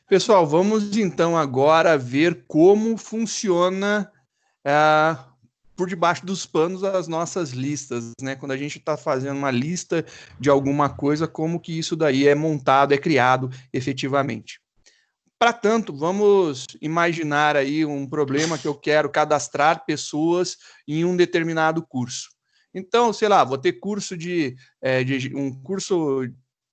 Pessoal, vamos então agora ver como funciona por debaixo dos panos as nossas listas, né? Quando a gente está fazendo uma lista de alguma coisa, como que isso daí é montado, é criado efetivamente. Para tanto, vamos imaginar aí um problema que eu quero cadastrar pessoas em um determinado curso. Então, sei lá, vou ter curso de um curso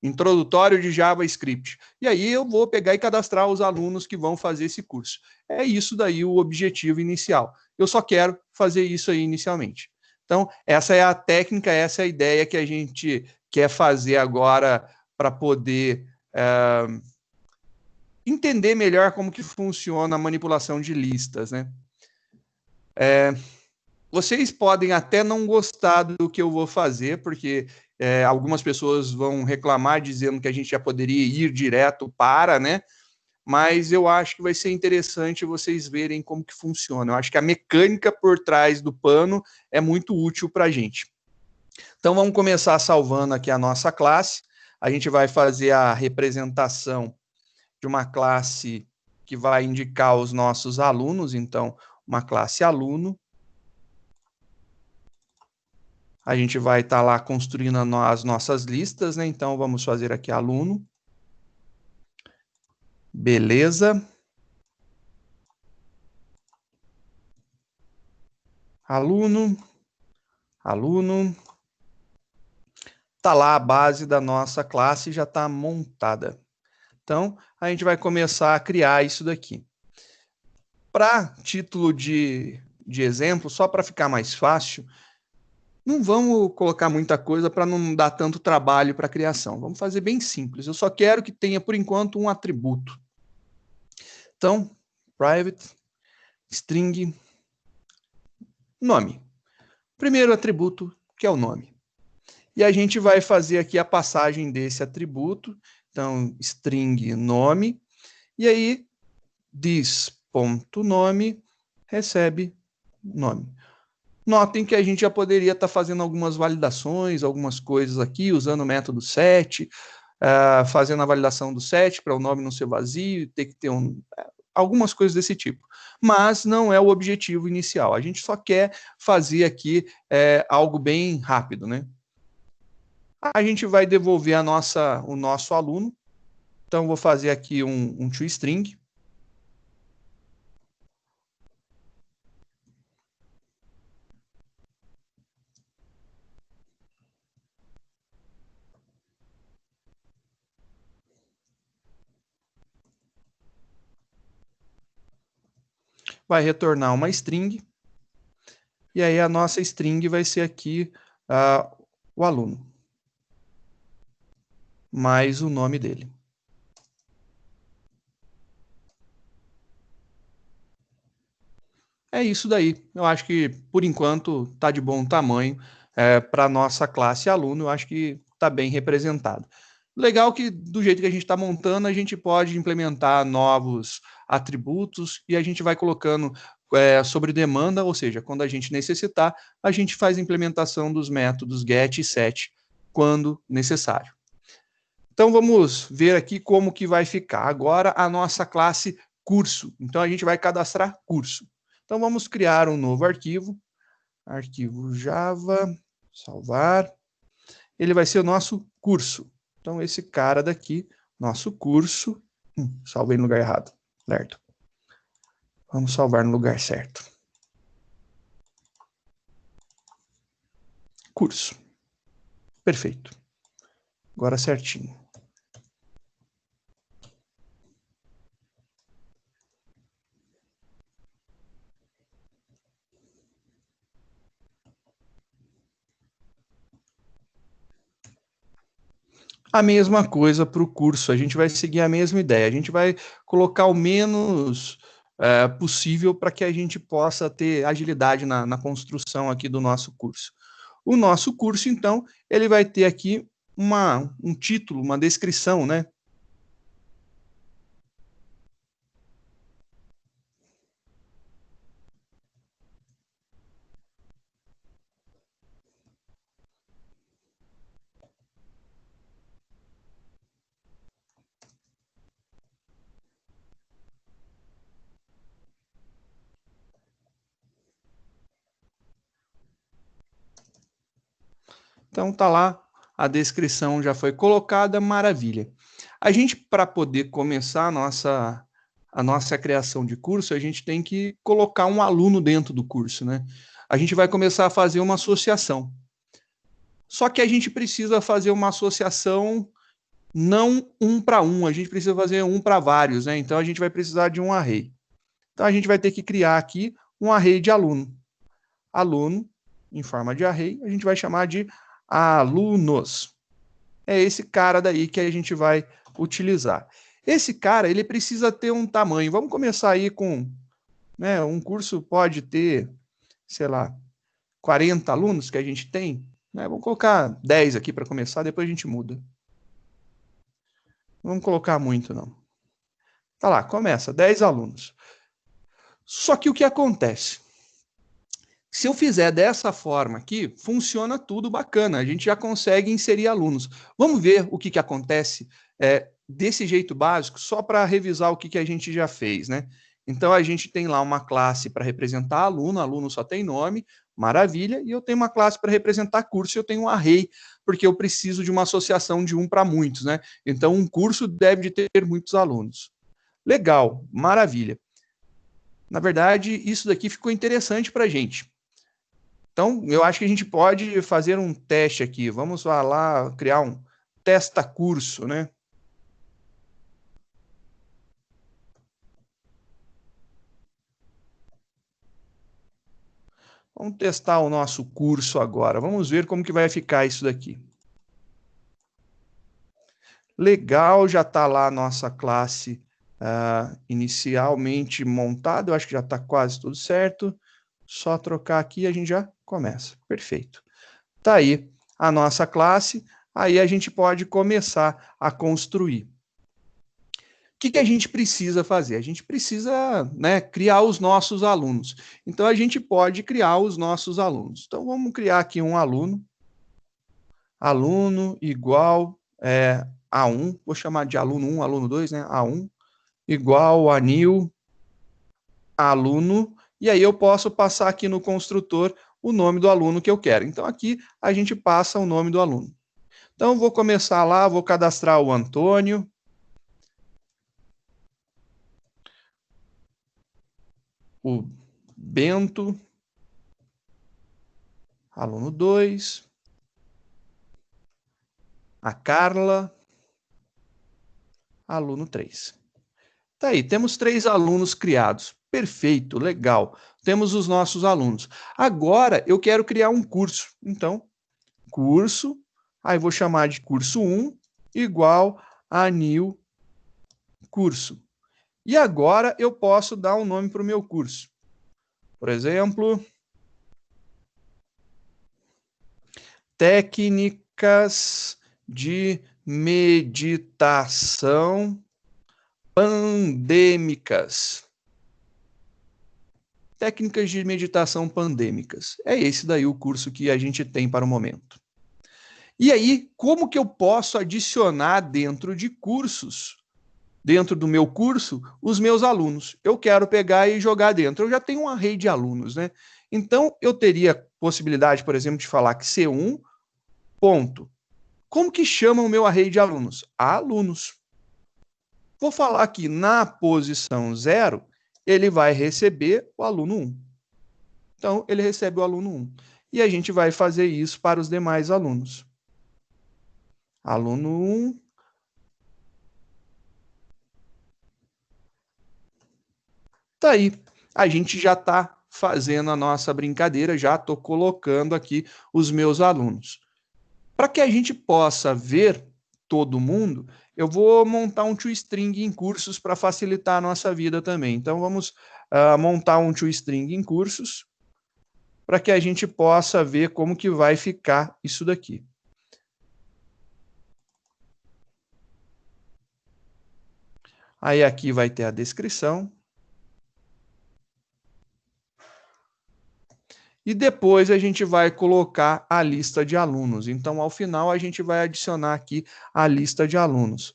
introdutório de JavaScript. E aí eu vou pegar e cadastrar os alunos que vão fazer esse curso. É isso daí o objetivo inicial. Eu só quero fazer isso aí inicialmente. Então, essa é a técnica, essa é a ideia que a gente quer fazer agora para poder entender melhor como que funciona a manipulação de listas, né? Vocês podem até não gostar do que eu vou fazer, porque algumas pessoas vão reclamar dizendo que a gente já poderia ir direto para, né? Mas eu acho que vai ser interessante vocês verem como que funciona. Eu acho que a mecânica por trás do pano é muito útil para a gente. Então vamos começar salvando aqui a nossa classe. A gente vai fazer a representação de uma classe que vai indicar os nossos alunos, então uma classe aluno. A gente vai estar lá construindo as nossas listas, né? Então vamos fazer aqui aluno. Beleza. Aluno, aluno. Tá lá a base da nossa classe, já está montada. Então, a gente vai começar a criar isso daqui. Para título de exemplo, só para ficar mais fácil, não vamos colocar muita coisa para não dar tanto trabalho para a criação. Vamos fazer bem simples. Eu só quero que tenha, por enquanto, um atributo. Então, private string nome. Primeiro atributo, que é o nome. E a gente vai fazer aqui a passagem desse atributo. Então, string nome. E aí, this.nome recebe nome. Notem que a gente já poderia estar fazendo algumas validações, algumas coisas aqui, usando o método set, fazendo a validação do set para o nome não ser vazio, ter que ter algumas coisas desse tipo. Mas não é o objetivo inicial. A gente só quer fazer aqui algo bem rápido, né? A gente vai devolver o nosso aluno. Então, vou fazer aqui um toString. Vai retornar uma string. E aí a nossa string vai ser aqui o aluno. Mais o nome dele. É isso daí. Eu acho que, por enquanto, está de bom tamanho para a nossa classe aluno. Eu acho que está bem representado. Legal que, do jeito que a gente está montando, a gente pode implementar novos atributos e a gente vai colocando sobre demanda, ou seja, quando a gente necessitar, a gente faz a implementação dos métodos get e set quando necessário. Então, vamos ver aqui como que vai ficar. Agora, a nossa classe curso. Então, a gente vai cadastrar curso. Então, vamos criar um novo arquivo. Arquivo Java, salvar. Ele vai ser o nosso curso. Então, esse cara daqui, nosso curso. Salvei no lugar errado. Certo. Vamos salvar no lugar certo. Curso. Perfeito. Agora certinho. A mesma coisa para o curso, a gente vai seguir a mesma ideia, a gente vai colocar o menos possível para que a gente possa ter agilidade na construção aqui do nosso curso. O nosso curso, então, ele vai ter aqui um título, uma descrição, né? Então tá lá, a descrição já foi colocada, maravilha. A gente, para poder começar a nossa criação de curso, a gente tem que colocar um aluno dentro do curso, né? A gente vai começar a fazer uma associação. Só que a gente precisa fazer uma associação não um para um, a gente precisa fazer um para vários, né? Então a gente vai precisar de um array. Então a gente vai ter que criar aqui um array de aluno. Aluno, em forma de array, a gente vai chamar de alunos. É esse cara daí que a gente vai utilizar. Esse cara, ele precisa ter um tamanho. Vamos começar aí com, né, um curso pode ter, sei lá, 40 alunos que a gente tem, né? Vamos colocar 10 aqui para começar, depois a gente muda. Não vamos colocar muito, não. Tá lá, começa, 10 alunos. Só que o que acontece? Se eu fizer dessa forma aqui, funciona tudo bacana, a gente já consegue inserir alunos. Vamos ver o que acontece desse jeito básico, só para revisar o que a gente já fez, né? Então, a gente tem lá uma classe para representar aluno, aluno só tem nome, maravilha, e eu tenho uma classe para representar curso, eu tenho um array, porque eu preciso de uma associação de um para muitos, né? Então, um curso deve ter muitos alunos. Legal, maravilha. Na verdade, isso daqui ficou interessante para a gente. Então, eu acho que a gente pode fazer um teste aqui. Vamos lá criar um testa curso, né? Vamos testar o nosso curso agora. Vamos ver como que vai ficar isso daqui. Legal, já está lá a nossa classe inicialmente montada. Eu acho que já está quase tudo certo. Só trocar aqui e a gente já começa. Perfeito. Tá aí a nossa classe. Aí a gente pode começar a construir. O que a gente precisa fazer? A gente precisa, né, criar os nossos alunos. Então, a gente pode criar os nossos alunos. Então, vamos criar aqui um aluno. Aluno igual A1. Vou chamar de aluno 1, aluno 2, né? A1 igual a new aluno. E aí eu posso passar aqui no construtor o nome do aluno que eu quero. Então, aqui a gente passa o nome do aluno. Então, vou começar lá, vou cadastrar o Antônio. O Bento, aluno 2, a Carla, aluno 3. Tá aí, temos 3 alunos criados. Perfeito, legal. Temos os nossos alunos. Agora, eu quero criar um curso. Então, curso, aí vou chamar de curso 1, igual a new curso. E agora, eu posso dar um nome para o meu curso. Por exemplo, técnicas de meditação pandêmicas. Técnicas de meditação pandêmicas. É esse daí o curso que a gente tem para o momento. E aí, como que eu posso adicionar dentro de cursos, dentro do meu curso, os meus alunos? Eu quero pegar e jogar dentro. Eu já tenho um array de alunos, né? Então, eu teria possibilidade, por exemplo, de falar que C1, ponto. Como que chama o meu array de alunos? Alunos. Vou falar aqui na posição 0, ele vai receber o aluno 1. Então, ele recebe o aluno 1. E a gente vai fazer isso para os demais alunos. Aluno 1. Tá aí. A gente já está fazendo a nossa brincadeira, já estou colocando aqui os meus alunos. Para que a gente possa ver todo mundo, eu vou montar um toString em cursos para facilitar a nossa vida também. Então, vamos montar um toString em cursos para que a gente possa ver como que vai ficar isso daqui. Aí aqui vai ter a descrição. E depois a gente vai colocar a lista de alunos. Então, ao final, a gente vai adicionar aqui a lista de alunos.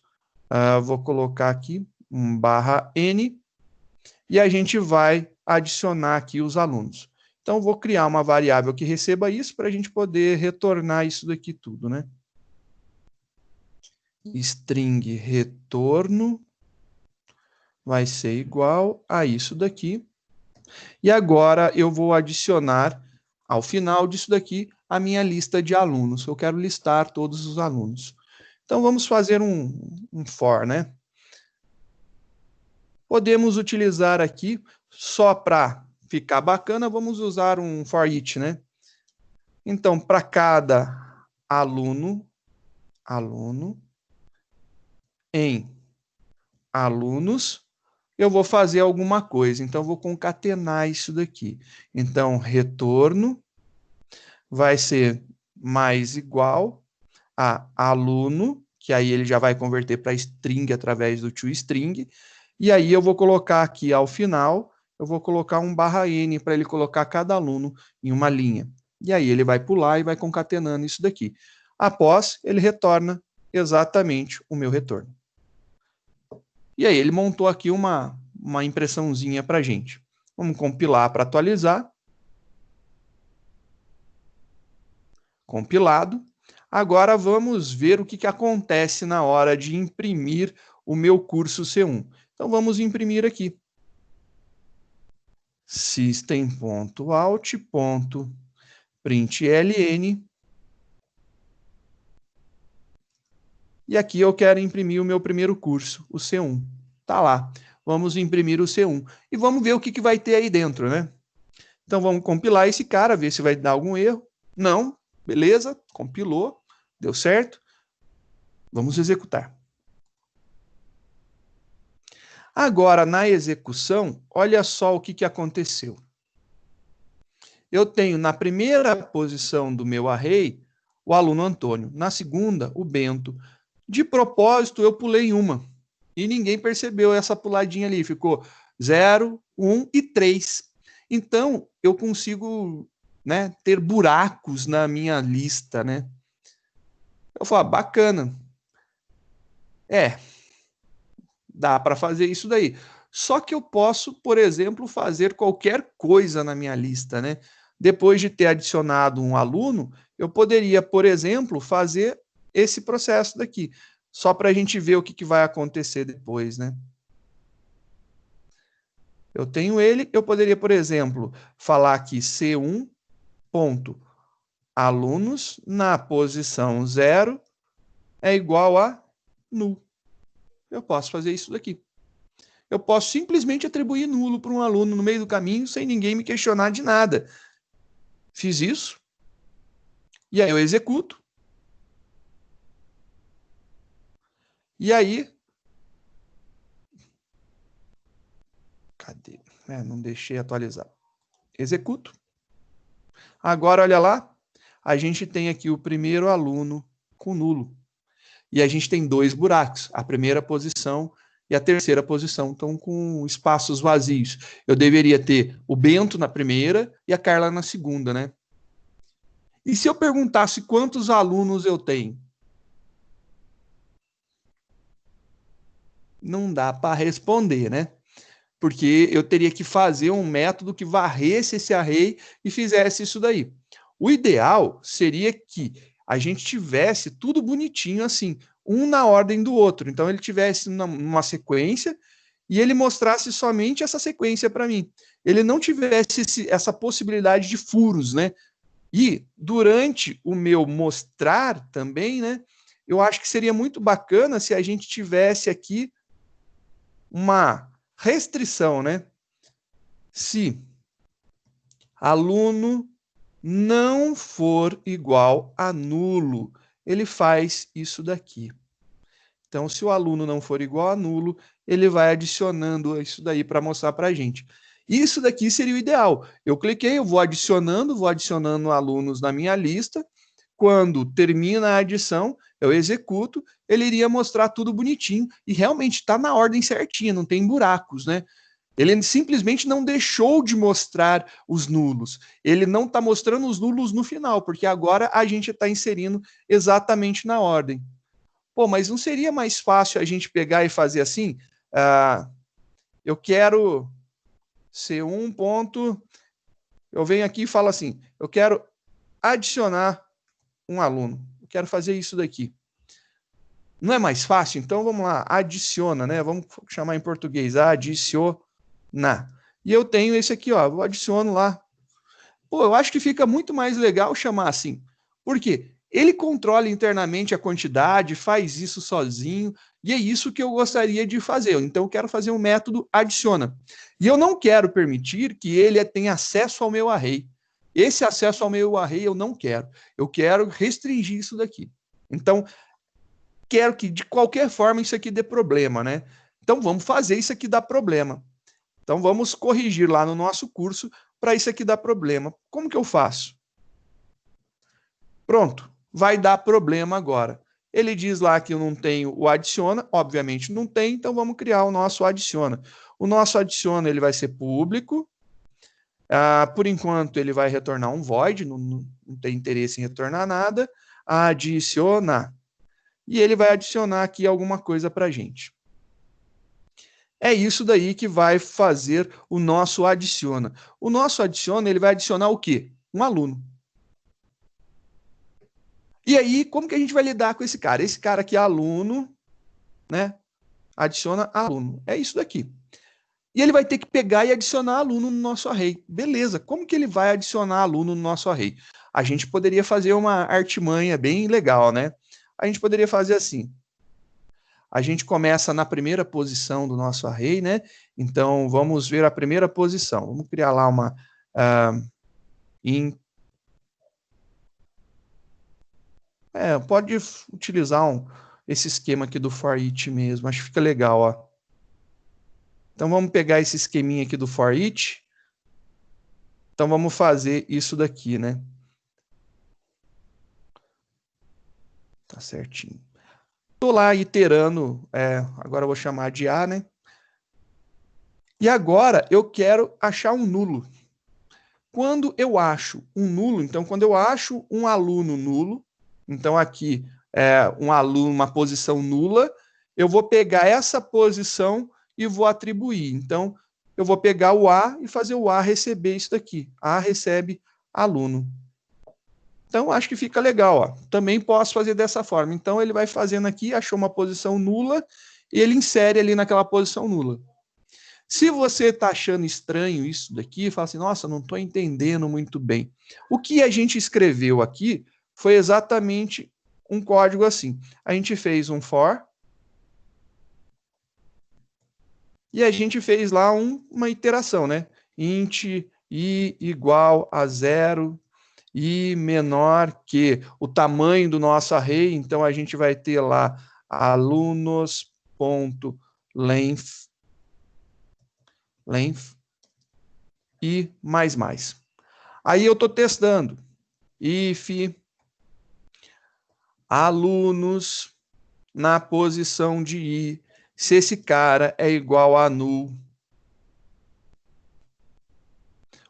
Vou colocar aqui /n e a gente vai adicionar aqui os alunos. Então, vou criar uma variável que receba isso para a gente poder retornar isso daqui tudo, né? String retorno vai ser igual a isso daqui. E agora eu vou adicionar, ao final disso daqui, a minha lista de alunos. Eu quero listar todos os alunos. Então, vamos fazer um for, né? Podemos utilizar aqui, só para ficar bacana, vamos usar um for each, né? Então, para cada aluno em alunos, eu vou fazer alguma coisa. Então, eu vou concatenar isso daqui. Então, retorno vai ser mais igual a aluno, que aí ele já vai converter para string através do toString, e aí eu vou colocar aqui ao final, eu vou colocar um /n para ele colocar cada aluno em uma linha. E aí ele vai pular e vai concatenando isso daqui. Após, ele retorna exatamente o meu retorno. E aí ele montou aqui uma impressãozinha para a gente. Vamos compilar para atualizar. Compilado. Agora vamos ver o que acontece na hora de imprimir o meu curso C1. Então vamos imprimir aqui. System.out.println. E aqui eu quero imprimir o meu primeiro curso, o C1. Tá lá. Vamos imprimir o C1. E vamos ver o que vai ter aí dentro, né? Então vamos compilar esse cara, ver se vai dar algum erro. Não, beleza, compilou, deu certo. Vamos executar. Agora, na execução, olha só o que aconteceu. Eu tenho na primeira posição do meu array o aluno Antônio, na segunda, o Bento. De propósito, eu pulei uma. E ninguém percebeu essa puladinha ali. Ficou 0, 1 e 3. Então, eu consigo, né, ter buracos na minha lista, né? Eu falo, bacana. Dá para fazer isso daí. Só que eu posso, por exemplo, fazer qualquer coisa na minha lista, né? Depois de ter adicionado um aluno, eu poderia, por exemplo, fazer esse processo daqui, só para a gente ver o que vai acontecer depois, né? Eu tenho ele, eu poderia, por exemplo, falar aqui C1 ponto alunos na posição 0 é igual a null. Eu posso fazer isso daqui. Eu posso simplesmente atribuir nulo para um aluno no meio do caminho sem ninguém me questionar de nada. Fiz isso. E aí eu executo. E aí... Cadê? Não deixei atualizar. Executo. Agora, olha lá. A gente tem aqui o primeiro aluno com nulo. E a gente tem dois buracos. A primeira posição e a terceira posição estão com espaços vazios. Eu deveria ter o Bento na primeira e a Carla na segunda, né? E se eu perguntasse quantos alunos eu tenho? Não dá para responder, né? Porque eu teria que fazer um método que varresse esse array e fizesse isso daí. O ideal seria que a gente tivesse tudo bonitinho assim, um na ordem do outro. Então ele tivesse uma sequência e ele mostrasse somente essa sequência para mim. Ele não tivesse essa possibilidade de furos, né? E durante o meu mostrar também, né? Eu acho que seria muito bacana se a gente tivesse aqui uma restrição, né? Se aluno não for igual a nulo, ele faz isso daqui. Então, se o aluno não for igual a nulo, ele vai adicionando isso daí para mostrar para a gente. Isso daqui seria o ideal. Eu cliquei, eu vou adicionando alunos na minha lista. Quando termina a adição, eu executo, ele iria mostrar tudo bonitinho e realmente está na ordem certinha, não tem buracos, né? Ele simplesmente não deixou de mostrar os nulos. Ele não está mostrando os nulos no final, porque agora a gente está inserindo exatamente na ordem. Pô, mas não seria mais fácil a gente pegar e fazer assim? Eu quero C1 ponto Eu venho aqui e falo assim, eu quero adicionar um aluno, eu quero fazer isso daqui. Não é mais fácil? Então, vamos lá, adiciona, né? Vamos chamar em português, adiciona. E eu tenho esse aqui, ó, eu adiciono lá. Pô, eu acho que fica muito mais legal chamar assim. Por quê? Ele controla internamente a quantidade, faz isso sozinho, e é isso que eu gostaria de fazer. Então, eu quero fazer um método adiciona. E eu não quero permitir que ele tenha acesso ao meu array. Esse acesso ao meu array eu não quero. Eu quero restringir isso daqui. Então, quero que, de qualquer forma, isso aqui dê problema, né? Então, vamos fazer isso aqui dar problema. Então, vamos corrigir lá no nosso curso para isso aqui dar problema. Como que eu faço? Pronto, vai dar problema agora. Ele diz lá que eu não tenho o adiciona, obviamente não tem, então vamos criar o nosso adiciona. O nosso adiciona ele vai ser público, por enquanto ele vai retornar um void, não tem interesse em retornar nada, adiciona. E ele vai adicionar aqui alguma coisa para a gente. É isso daí que vai fazer o nosso adiciona. O nosso adiciona, ele vai adicionar o quê? Um aluno. E aí, como que a gente vai lidar com esse cara? Esse cara aqui é aluno, né? Adiciona aluno. É isso daqui. E ele vai ter que pegar e adicionar aluno no nosso array. Beleza, como que ele vai adicionar aluno no nosso array? A gente poderia fazer uma artimanha bem legal, né? A gente poderia fazer assim. A gente começa na primeira posição do nosso array, né? Então, vamos ver a primeira posição. Vamos criar lá uma pode utilizar esse esquema aqui do for each mesmo. Acho que fica legal, ó. Então, vamos pegar esse esqueminha aqui do for each. Então, vamos fazer isso daqui, né? Tá certinho. Estou lá iterando, agora eu vou chamar de A, né? E agora eu quero achar um nulo. Quando eu acho um nulo, então quando eu acho um aluno nulo, então aqui um aluno, uma posição nula, eu vou pegar essa posição e vou atribuir. Então, eu vou pegar o A e fazer o A receber isso daqui. A recebe aluno. Então, acho que fica legal. Ó. Também posso fazer dessa forma. Então, ele vai fazendo aqui, achou uma posição nula, e ele insere ali naquela posição nula. Se você está achando estranho isso daqui, fala assim, nossa, não estou entendendo muito bem. O que a gente escreveu aqui foi exatamente um código assim. A gente fez um for, e a gente fez lá uma iteração, né? Int i igual a 0, i menor que o tamanho do nosso array, então a gente vai ter lá alunos.length e mais. Aí eu estou testando. If alunos na posição de i, se esse cara é igual a null,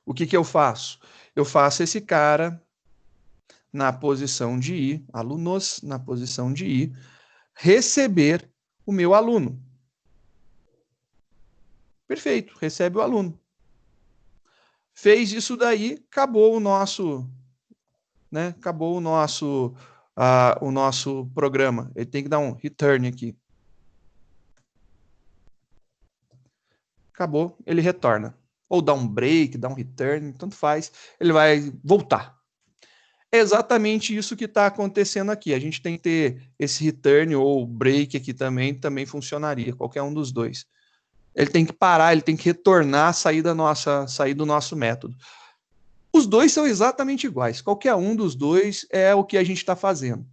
o que eu faço? Eu faço esse cara na posição de i, alunos na posição de i, receber o meu aluno. Perfeito, recebe o aluno. Fez isso daí, acabou o nosso, né? Acabou o nosso programa. Ele tem que dar um return aqui. Acabou, ele retorna. Ou dá um break, dá um return, tanto faz, ele vai voltar. É exatamente isso que está acontecendo aqui. A gente tem que ter esse return ou break aqui também funcionaria, qualquer um dos dois. Ele tem que parar, ele tem que retornar, sair do nosso método. Os dois são exatamente iguais. Qualquer um dos dois é o que a gente está fazendo.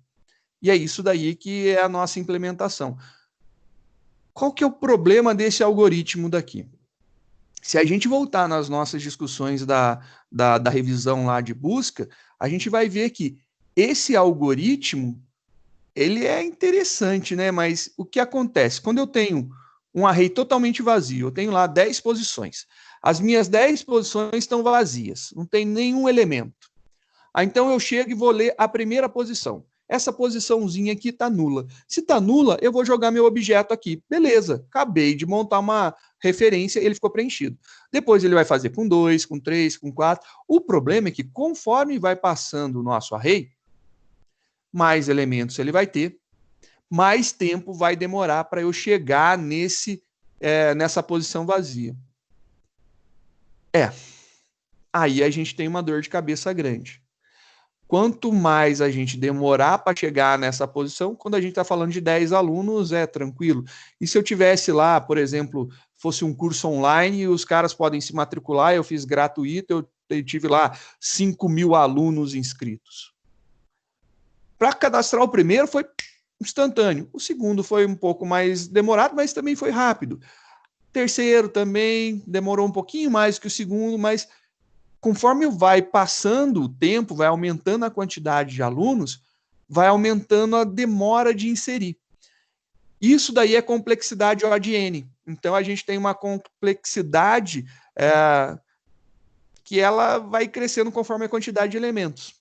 E é isso daí que é a nossa implementação. Qual que é o problema desse algoritmo daqui? Se a gente voltar nas nossas discussões da revisão lá de busca, a gente vai ver que esse algoritmo, ele é interessante, né? Mas o que acontece? Quando eu tenho um array totalmente vazio, eu tenho lá 10 posições. As minhas 10 posições estão vazias, não tem nenhum elemento. Então eu chego e vou ler a primeira posição. essa posiçãozinha aqui está nula. Se está nula, eu vou jogar meu objeto aqui. Beleza, acabei de montar uma referência, ele ficou preenchido. Depois ele vai fazer com 2, com 3, com 4. O problema é que conforme vai passando o nosso array, mais elementos ele vai ter, mais tempo vai demorar para eu chegar nessa posição vazia. Aí a gente tem uma dor de cabeça grande. Quanto mais a gente demorar para chegar nessa posição, quando a gente está falando de 10 alunos, é tranquilo. E se eu tivesse lá, por exemplo, fosse um curso online, os caras podem se matricular, eu fiz gratuito, eu tive lá 5.000 alunos inscritos. Para cadastrar o primeiro foi instantâneo. O segundo foi um pouco mais demorado, mas também foi rápido. Terceiro também demorou um pouquinho mais que o segundo, mas conforme vai passando o tempo, vai aumentando a quantidade de alunos, vai aumentando a demora de inserir. Isso daí é complexidade O de N. Então, a gente tem uma complexidade que ela vai crescendo conforme a quantidade de elementos.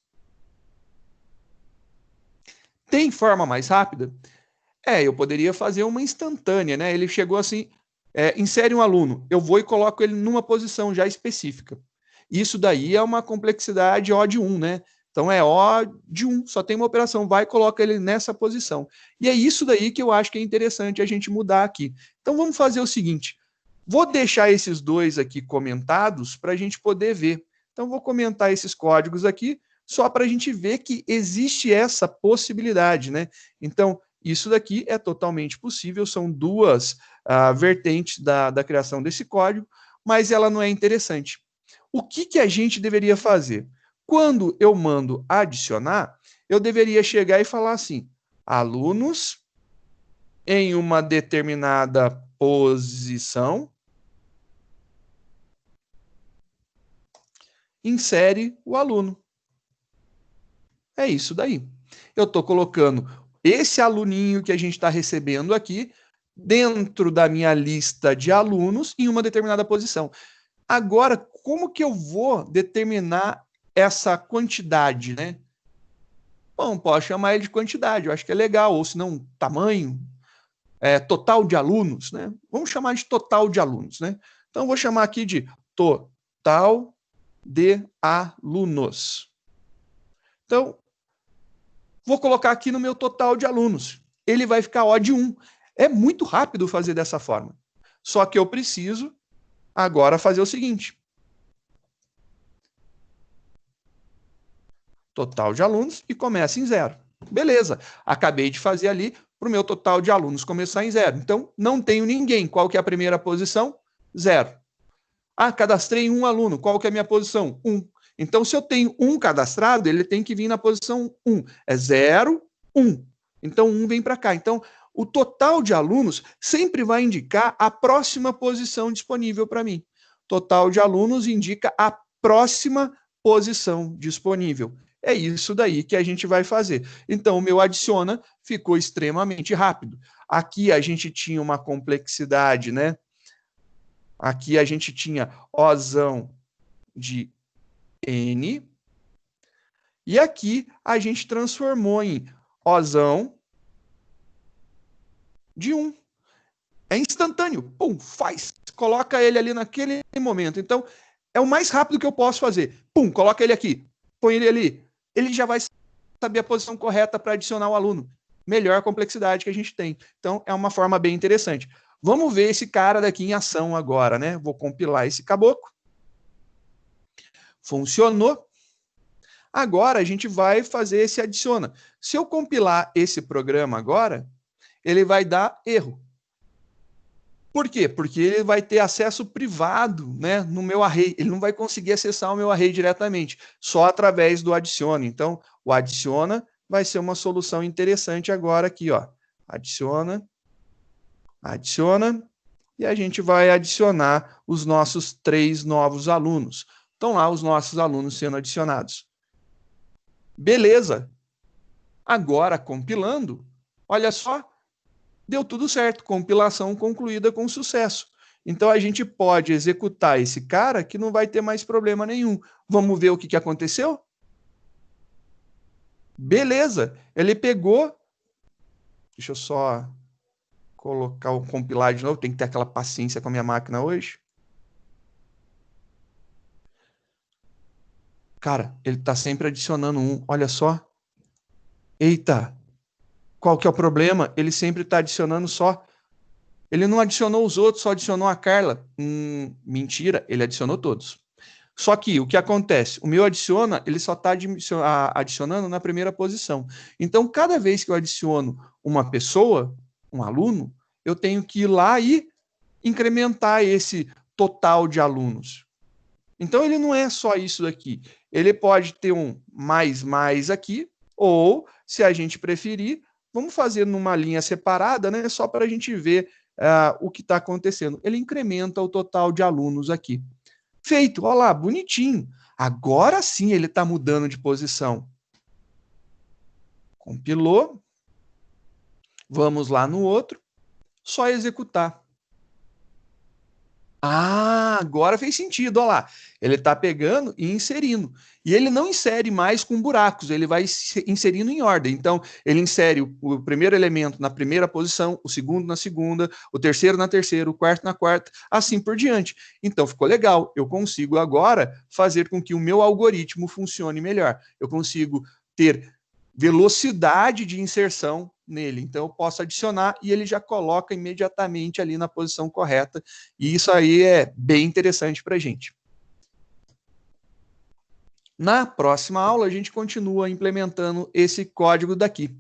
Tem forma mais rápida? Eu poderia fazer uma instantânea, né? Ele chegou assim, insere um aluno, eu vou e coloco ele numa posição já específica. Isso daí é uma complexidade O de 1, né? Então é O de 1, só tem uma operação, vai e coloca ele nessa posição. E é isso daí que eu acho que é interessante a gente mudar aqui. Então vamos fazer o seguinte, vou deixar esses dois aqui comentados para a gente poder ver. Então vou comentar esses códigos aqui, só para a gente ver que existe essa possibilidade, né? Então, isso daqui é totalmente possível, são duas vertentes da criação desse código, mas ela não é interessante. O que a gente deveria fazer? Quando eu mando adicionar, eu deveria chegar e falar assim, alunos em uma determinada posição, insere o aluno. É isso daí. Eu estou colocando esse aluninho que a gente está recebendo aqui dentro da minha lista de alunos em uma determinada posição. Agora, como que eu vou determinar essa quantidade, né? Bom, posso chamar ele de quantidade, eu acho que é legal, ou se não, tamanho, total de alunos, né? Vamos chamar de total de alunos, né? Então, eu vou chamar aqui de total de alunos. Então, vou colocar aqui no meu total de alunos. Ele vai ficar O de 1. É muito rápido fazer dessa forma. Só que eu preciso agora fazer o seguinte. Total de alunos e começa em 0. Beleza, acabei de fazer ali para o meu total de alunos começar em 0. Então, não tenho ninguém. Qual que é a primeira posição? 0. Cadastrei um aluno. Qual que é a minha posição? 1. Então, se eu tenho um cadastrado, ele tem que vir na posição 1. É 0, 1. Então, 1 vem para cá. Então, o total de alunos sempre vai indicar a próxima posição disponível para mim. Total de alunos indica a próxima posição disponível. É isso daí que a gente vai fazer. Então, o meu adiciona ficou extremamente rápido. Aqui a gente tinha uma complexidade, né? Aqui a gente tinha Ozão de N. E aqui a gente transformou em Ozão de 1. É instantâneo. Pum, faz. Coloca ele ali naquele momento. Então, é o mais rápido que eu posso fazer. Pum, coloca ele aqui. Põe ele ali. Ele já vai saber a posição correta para adicionar o aluno. Melhor complexidade que a gente tem. Então, é uma forma bem interessante. Vamos ver esse cara daqui em ação agora, né? Vou compilar esse caboclo. Funcionou. Agora, a gente vai fazer esse adiciona. Se eu compilar esse programa agora, ele vai dar erro. Por quê? Porque ele vai ter acesso privado, né, no meu array. Ele não vai conseguir acessar o meu array diretamente, só através do adiciona. Então, o adiciona vai ser uma solução interessante agora aqui, ó. Adiciona, adiciona, e a gente vai adicionar os nossos 3 novos alunos. Estão lá os nossos alunos sendo adicionados. Beleza. Agora, compilando, olha só, deu tudo certo, compilação concluída com sucesso. Então, a gente pode executar esse cara que não vai ter mais problema nenhum. Vamos ver o que aconteceu? Beleza, ele pegou, deixa eu só colocar o compilar de novo, tem que ter aquela paciência com a minha máquina hoje. Cara, ele está sempre adicionando um, olha só. Eita, qual que é o problema? Ele sempre está adicionando só. Ele não adicionou os outros, só adicionou a Carla. Mentira, ele adicionou todos. Só que o que acontece? O meu adiciona, ele só está adicionando na primeira posição. Então, cada vez que eu adiciono uma pessoa, um aluno, eu tenho que ir lá e incrementar esse total de alunos. Então, ele não é só isso daqui. Ele pode ter um mais aqui, ou, se a gente preferir, vamos fazer numa linha separada, né? Só para a gente ver o que está acontecendo. Ele incrementa o total de alunos aqui. Feito, olha lá, bonitinho. Agora sim ele está mudando de posição. Compilou. Vamos lá no outro. Só executar. Ah, agora fez sentido, olha lá. Ele está pegando e inserindo. E ele não insere mais com buracos, ele vai inserindo em ordem. Então, ele insere o primeiro elemento na primeira posição, o segundo na segunda, o terceiro na terceira, o quarto na quarta, assim por diante. Então, ficou legal. Eu consigo agora fazer com que o meu algoritmo funcione melhor. Eu consigo ter velocidade de inserção nele. Então, eu posso adicionar e ele já coloca imediatamente ali na posição correta. E isso aí é bem interessante para a gente. Na próxima aula, a gente continua implementando esse código daqui.